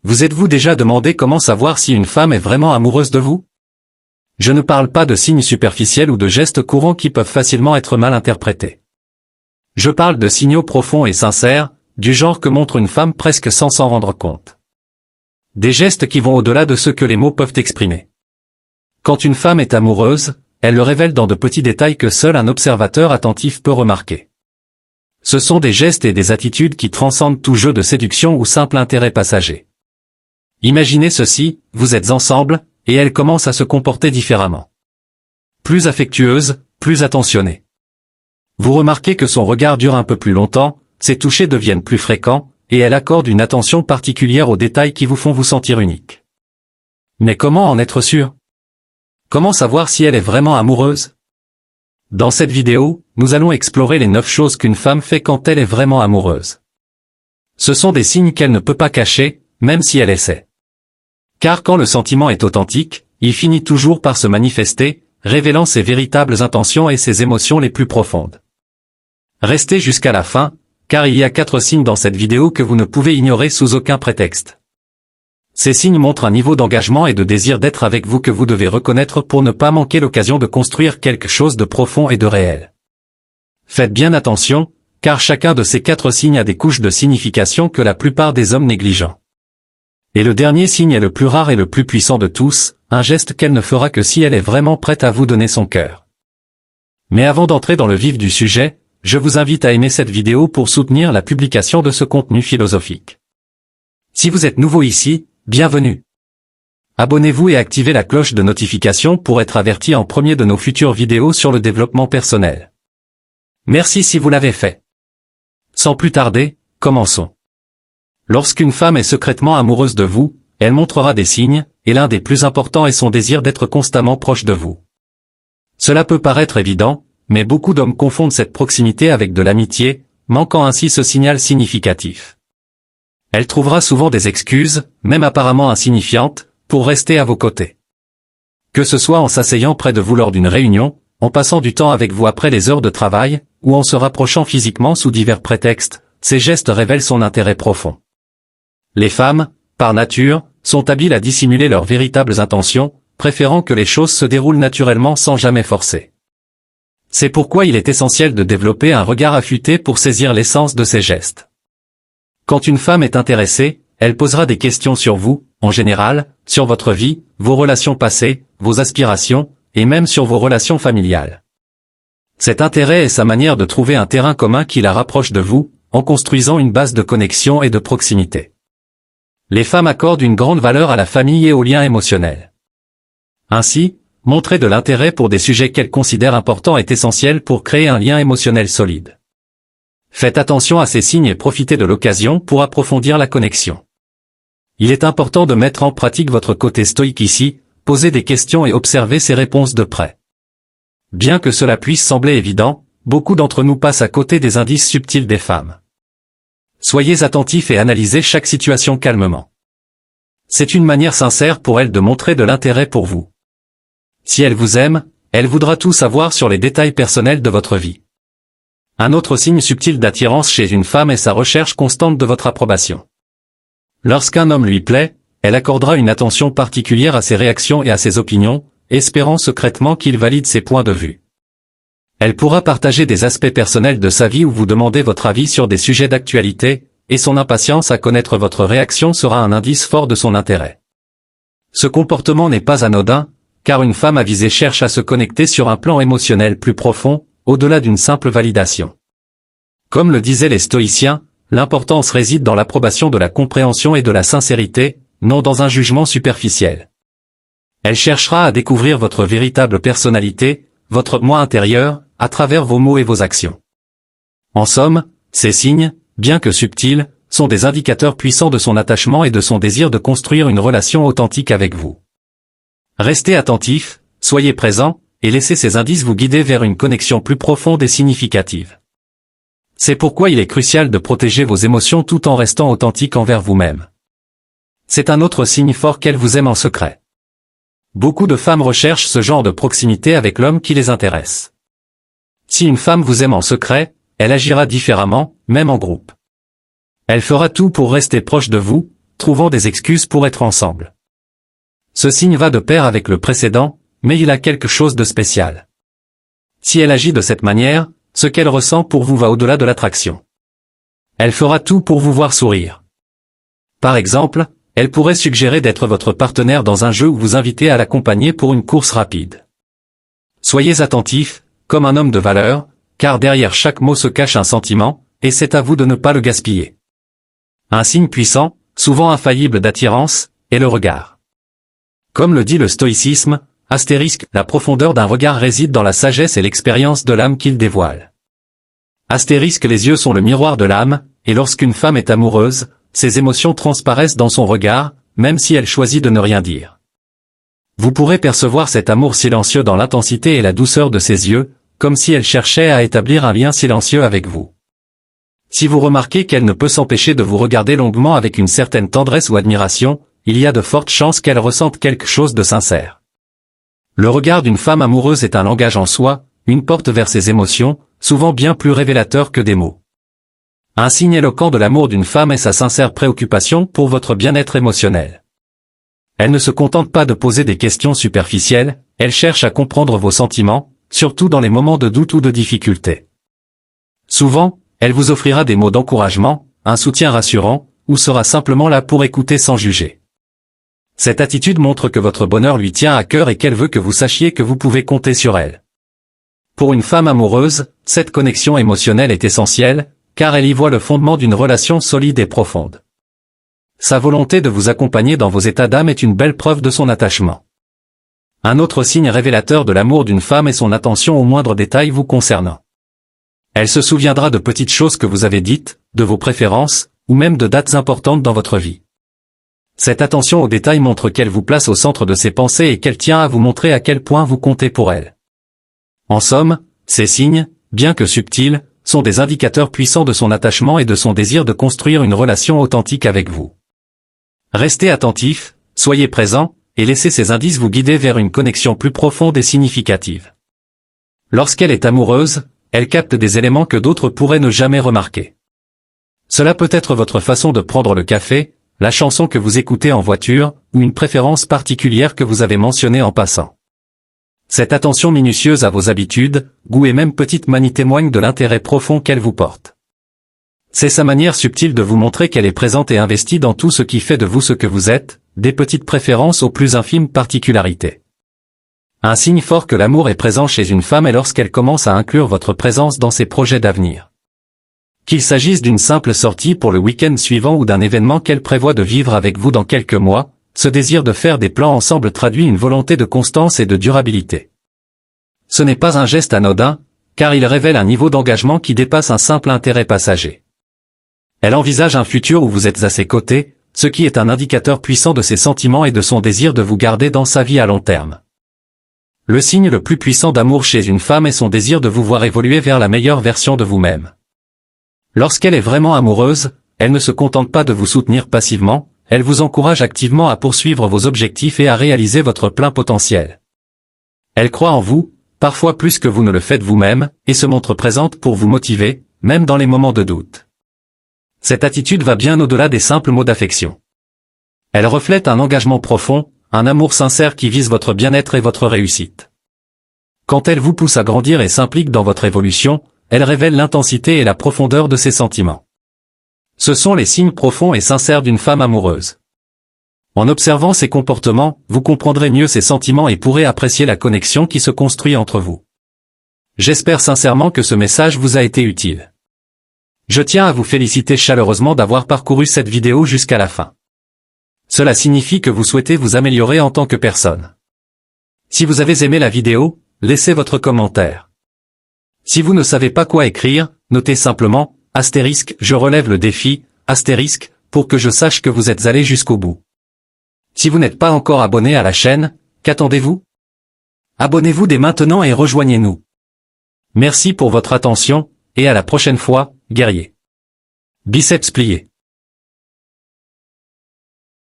Vous êtes-vous déjà demandé comment savoir si une femme est vraiment amoureuse de vous? Je ne parle pas de signes superficiels ou de gestes courants qui peuvent facilement être mal interprétés. Je parle de signaux profonds et sincères, du genre que montre une femme presque sans s'en rendre compte. Des gestes qui vont au-delà de ce que les mots peuvent exprimer. Quand une femme est amoureuse, elle le révèle dans de petits détails que seul un observateur attentif peut remarquer. Ce sont des gestes et des attitudes qui transcendent tout jeu de séduction ou simple intérêt passager. Imaginez ceci, vous êtes ensemble, et elle commence à se comporter différemment. Plus affectueuse, plus attentionnée. Vous remarquez que son regard dure un peu plus longtemps, ses touchés deviennent plus fréquents, et elle accorde une attention particulière aux détails qui vous font vous sentir unique. Mais comment en être sûr? Comment savoir si elle est vraiment amoureuse? Dans cette vidéo, nous allons explorer les 9 choses qu'une femme fait quand elle est vraiment amoureuse. Ce sont des signes qu'elle ne peut pas cacher, même si elle essaie. Car quand le sentiment est authentique, il finit toujours par se manifester, révélant ses véritables intentions et ses émotions les plus profondes. Restez jusqu'à la fin, car il y a 4 signes dans cette vidéo que vous ne pouvez ignorer sous aucun prétexte. Ces signes montrent un niveau d'engagement et de désir d'être avec vous que vous devez reconnaître pour ne pas manquer l'occasion de construire quelque chose de profond et de réel. Faites bien attention, car chacun de ces 4 signes a des couches de signification que la plupart des hommes négligent. Et le dernier signe est le plus rare et le plus puissant de tous, un geste qu'elle ne fera que si elle est vraiment prête à vous donner son cœur. Mais avant d'entrer dans le vif du sujet, je vous invite à aimer cette vidéo pour soutenir la publication de ce contenu philosophique. Si vous êtes nouveau ici, bienvenue. Abonnez-vous et activez la cloche de notification pour être averti en premier de nos futures vidéos sur le développement personnel. Merci si vous l'avez fait. Sans plus tarder, commençons. Lorsqu'une femme est secrètement amoureuse de vous, elle montrera des signes, et l'un des plus importants est son désir d'être constamment proche de vous. Cela peut paraître évident, mais beaucoup d'hommes confondent cette proximité avec de l'amitié, manquant ainsi ce signal significatif. Elle trouvera souvent des excuses, même apparemment insignifiantes, pour rester à vos côtés. Que ce soit en s'asseyant près de vous lors d'une réunion, en passant du temps avec vous après les heures de travail, ou en se rapprochant physiquement sous divers prétextes, ces gestes révèlent son intérêt profond. Les femmes, par nature, sont habiles à dissimuler leurs véritables intentions, préférant que les choses se déroulent naturellement sans jamais forcer. C'est pourquoi il est essentiel de développer un regard affûté pour saisir l'essence de ces gestes. Quand une femme est intéressée, elle posera des questions sur vous, en général, sur votre vie, vos relations passées, vos aspirations, et même sur vos relations familiales. Cet intérêt est sa manière de trouver un terrain commun qui la rapproche de vous, en construisant une base de connexion et de proximité. Les femmes accordent une grande valeur à la famille et aux liens émotionnels. Ainsi, montrer de l'intérêt pour des sujets qu'elles considèrent importants est essentiel pour créer un lien émotionnel solide. Faites attention à ces signes et profitez de l'occasion pour approfondir la connexion. Il est important de mettre en pratique votre côté stoïque ici, poser des questions et observer ses réponses de près. Bien que cela puisse sembler évident, beaucoup d'entre nous passent à côté des indices subtils des femmes. Soyez attentifs et analysez chaque situation calmement. C'est une manière sincère pour elle de montrer de l'intérêt pour vous. Si elle vous aime, elle voudra tout savoir sur les détails personnels de votre vie. Un autre signe subtil d'attirance chez une femme est sa recherche constante de votre approbation. Lorsqu'un homme lui plaît, elle accordera une attention particulière à ses réactions et à ses opinions, espérant secrètement qu'il valide ses points de vue. Elle pourra partager des aspects personnels de sa vie ou vous demander votre avis sur des sujets d'actualité, et son impatience à connaître votre réaction sera un indice fort de son intérêt. Ce comportement n'est pas anodin, car une femme avisée cherche à se connecter sur un plan émotionnel plus profond, au-delà d'une simple validation. Comme le disaient les stoïciens, l'importance réside dans l'approbation de la compréhension et de la sincérité, non dans un jugement superficiel. Elle cherchera à découvrir votre véritable personnalité, votre moi intérieur, à travers vos mots et vos actions. En somme, ces signes, bien que subtils, sont des indicateurs puissants de son attachement et de son désir de construire une relation authentique avec vous. Restez attentifs, soyez présents, et laissez ces indices vous guider vers une connexion plus profonde et significative. C'est pourquoi il est crucial de protéger vos émotions tout en restant authentique envers vous-même. C'est un autre signe fort qu'elle vous aime en secret. Beaucoup de femmes recherchent ce genre de proximité avec l'homme qui les intéresse. Si une femme vous aime en secret, elle agira différemment, même en groupe. Elle fera tout pour rester proche de vous, trouvant des excuses pour être ensemble. Ce signe va de pair avec le précédent, mais il a quelque chose de spécial. Si elle agit de cette manière, ce qu'elle ressent pour vous va au-delà de l'attraction. Elle fera tout pour vous voir sourire. Par exemple, elle pourrait suggérer d'être votre partenaire dans un jeu ou vous inviter à l'accompagner pour une course rapide. Soyez attentif, comme un homme de valeur, car derrière chaque mot se cache un sentiment, et c'est à vous de ne pas le gaspiller. Un signe puissant, souvent infaillible d'attirance, est le regard. Comme le dit le stoïcisme, la profondeur d'un regard réside dans la sagesse et l'expérience de l'âme qu'il dévoile. Les yeux sont le miroir de l'âme, et lorsqu'une femme est amoureuse, ses émotions transparaissent dans son regard, même si elle choisit de ne rien dire. Vous pourrez percevoir cet amour silencieux dans l'intensité et la douceur de ses yeux, comme si elle cherchait à établir un lien silencieux avec vous. Si vous remarquez qu'elle ne peut s'empêcher de vous regarder longuement avec une certaine tendresse ou admiration, il y a de fortes chances qu'elle ressente quelque chose de sincère. Le regard d'une femme amoureuse est un langage en soi, une porte vers ses émotions, souvent bien plus révélateur que des mots. Un signe éloquent de l'amour d'une femme est sa sincère préoccupation pour votre bien-être émotionnel. Elle ne se contente pas de poser des questions superficielles, elle cherche à comprendre vos sentiments, surtout dans les moments de doute ou de difficulté. Souvent, elle vous offrira des mots d'encouragement, un soutien rassurant, ou sera simplement là pour écouter sans juger. Cette attitude montre que votre bonheur lui tient à cœur et qu'elle veut que vous sachiez que vous pouvez compter sur elle. Pour une femme amoureuse, cette connexion émotionnelle est essentielle, car elle y voit le fondement d'une relation solide et profonde. Sa volonté de vous accompagner dans vos états d'âme est une belle preuve de son attachement. Un autre signe révélateur de l'amour d'une femme est son attention aux moindres détails vous concernant. Elle se souviendra de petites choses que vous avez dites, de vos préférences, ou même de dates importantes dans votre vie. Cette attention aux détails montre qu'elle vous place au centre de ses pensées et qu'elle tient à vous montrer à quel point vous comptez pour elle. En somme, ces signes, bien que subtils, sont des indicateurs puissants de son attachement et de son désir de construire une relation authentique avec vous. Restez attentif, soyez présent, et laissez ces indices vous guider vers une connexion plus profonde et significative. Lorsqu'elle est amoureuse, elle capte des éléments que d'autres pourraient ne jamais remarquer. Cela peut être votre façon de prendre le café, la chanson que vous écoutez en voiture, ou une préférence particulière que vous avez mentionnée en passant. Cette attention minutieuse à vos habitudes, goûts et même petites manies témoignent de l'intérêt profond qu'elle vous porte. C'est sa manière subtile de vous montrer qu'elle est présente et investie dans tout ce qui fait de vous ce que vous êtes, des petites préférences aux plus infimes particularités. Un signe fort que l'amour est présent chez une femme est lorsqu'elle commence à inclure votre présence dans ses projets d'avenir. Qu'il s'agisse d'une simple sortie pour le week-end suivant ou d'un événement qu'elle prévoit de vivre avec vous dans quelques mois, ce désir de faire des plans ensemble traduit une volonté de constance et de durabilité. Ce n'est pas un geste anodin, car il révèle un niveau d'engagement qui dépasse un simple intérêt passager. Elle envisage un futur où vous êtes à ses côtés, ce qui est un indicateur puissant de ses sentiments et de son désir de vous garder dans sa vie à long terme. Le signe le plus puissant d'amour chez une femme est son désir de vous voir évoluer vers la meilleure version de vous-même. Lorsqu'elle est vraiment amoureuse, elle ne se contente pas de vous soutenir passivement, elle vous encourage activement à poursuivre vos objectifs et à réaliser votre plein potentiel. Elle croit en vous, parfois plus que vous ne le faites vous-même, et se montre présente pour vous motiver, même dans les moments de doute. Cette attitude va bien au-delà des simples mots d'affection. Elle reflète un engagement profond, un amour sincère qui vise votre bien-être et votre réussite. Quand elle vous pousse à grandir et s'implique dans votre évolution, elle révèle l'intensité et la profondeur de ses sentiments. Ce sont les signes profonds et sincères d'une femme amoureuse. En observant ses comportements, vous comprendrez mieux ses sentiments et pourrez apprécier la connexion qui se construit entre vous. J'espère sincèrement que ce message vous a été utile. Je tiens à vous féliciter chaleureusement d'avoir parcouru cette vidéo jusqu'à la fin. Cela signifie que vous souhaitez vous améliorer en tant que personne. Si vous avez aimé la vidéo, laissez votre commentaire. Si vous ne savez pas quoi écrire, notez simplement, *, je relève le défi, *, pour que je sache que vous êtes allé jusqu'au bout. Si vous n'êtes pas encore abonné à la chaîne, qu'attendez-vous? Abonnez-vous dès maintenant et rejoignez-nous. Merci pour votre attention, et à la prochaine fois, guerriers. Biceps pliés.